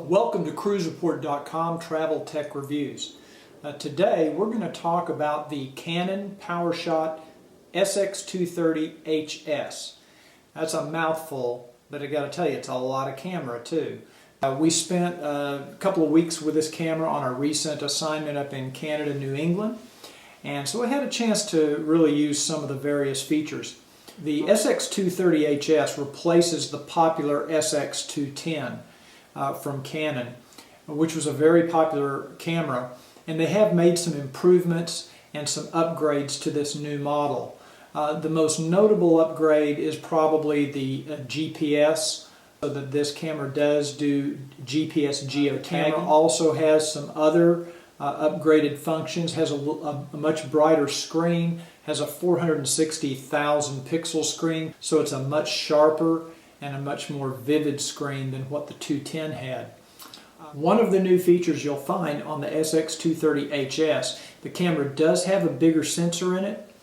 Welcome to cruisereport.com Travel Tech Reviews. Today we're going to talk about the Canon PowerShot SX230 HS. That's a mouthful, but I got to tell you, it's a lot of camera too. We spent a couple of weeks with this camera on a recent assignment up in Canada, New England, and so I had a chance to really use some of the various features. The SX230 HS replaces the popular SX210 from Canon, which was a very popular camera, and they have made some improvements and some upgrades to this new model. The most notable upgrade is probably the GPS, so that this camera does do GPS geotagging. The camera also has some other upgraded functions, has a much brighter screen, has a 460,000 pixel screen, so it's a much sharper and a much more vivid screen than what the 210 had. One of the new features you'll find on the SX230 HS, the camera does have a bigger sensor in it,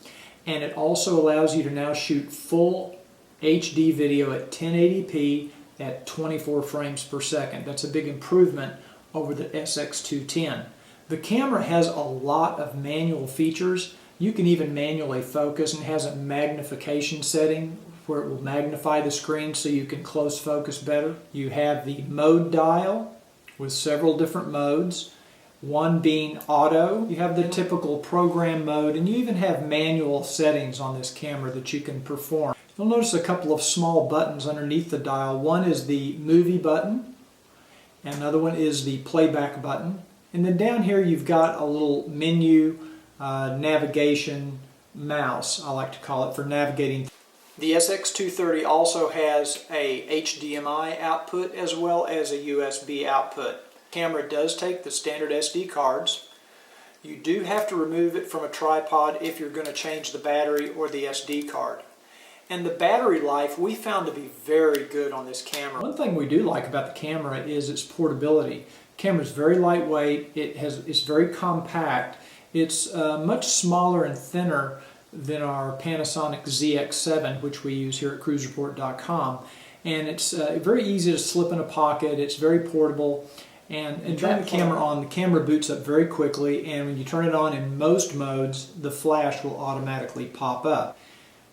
and it also allows you to now shoot full HD video at 1080p at 24 frames per second. That's a big improvement over the SX210. The camera has a lot of manual features. You can even manually focus, and has a magnification setting where it will magnify the screen so you can close focus better. You have the mode dial with several different modes, one being auto. You have the typical program mode, and you even have manual settings on this camera that you can perform. You'll notice a couple of small buttons underneath the dial. One is the movie button, and another one is the playback button. And then down here you've got a little menu navigation mouse, I like to call it, for navigating. The SX230 also has a HDMI output as well as a USB output. The camera does take the standard SD cards. You do have to remove it from a tripod if you're going to change the battery or the SD card. And the battery life we found to be very good on this camera. One thing we do like about the camera is its portability. The camera is very lightweight, it's very compact, it's much smaller and thinner than our Panasonic ZX7, which we use here at cruisereport.com, and it's very easy to slip in a pocket. It's very portable, and turning the camera on, the camera boots up very quickly, and when you turn it on in most modes, the flash will automatically pop up.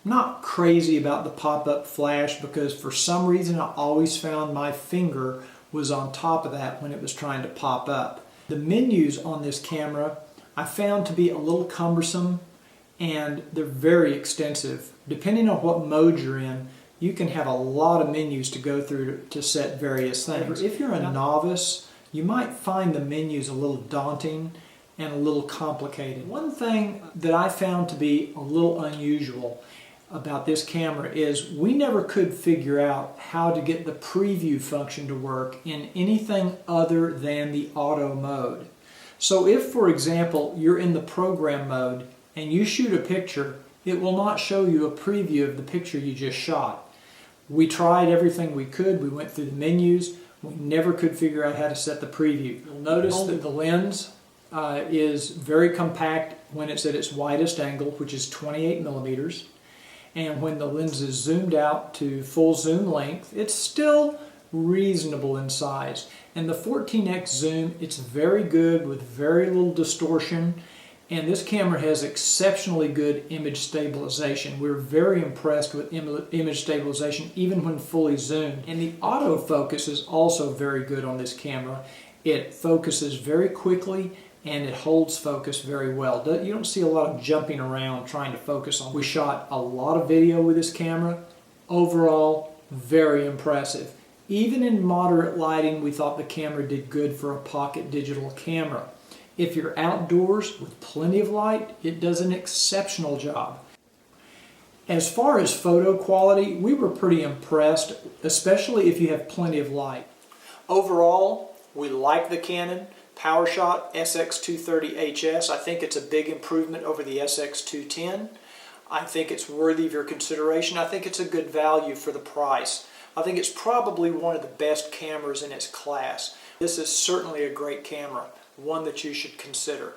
I'm not crazy about the pop-up flash because for some reason I always found my finger was on top of that when it was trying to pop up. The menus on this camera I found to be a little cumbersome, and they're very extensive. Depending on what mode you're in, you can have a lot of menus to go through to set various things. If you're a novice, you might find the menus a little daunting and a little complicated. One thing that I found to be a little unusual about this camera is we never could figure out how to get the preview function to work in anything other than the auto mode. So if, for example, you're in the program mode and you shoot a picture, it will not show you a preview of the picture you just shot. We tried everything we could. We went through the menus. We never could figure out how to set the preview. You'll notice that the lens is very compact when it's at its widest angle, which is 28 millimeters. And when the lens is zoomed out to full zoom length, it's still reasonable in size. And the 14x zoom, it's very good with very little distortion. And this camera has exceptionally good image stabilization. We're very impressed with image stabilization even when fully zoomed. And the autofocus is also very good on this camera. It focuses very quickly and it holds focus very well. You don't see a lot of jumping around trying to focus on. We shot a lot of video with this camera. Overall, very impressive. Even in moderate lighting, we thought the camera did good for a pocket digital camera. If you're outdoors with plenty of light, it does an exceptional job. As far as photo quality, we were pretty impressed, especially if you have plenty of light. Overall, we like the Canon PowerShot SX230 HS. I think it's a big improvement over the SX210. I think it's worthy of your consideration. I think it's a good value for the price. I think it's probably one of the best cameras in its class. This is certainly a great camera, one that you should consider.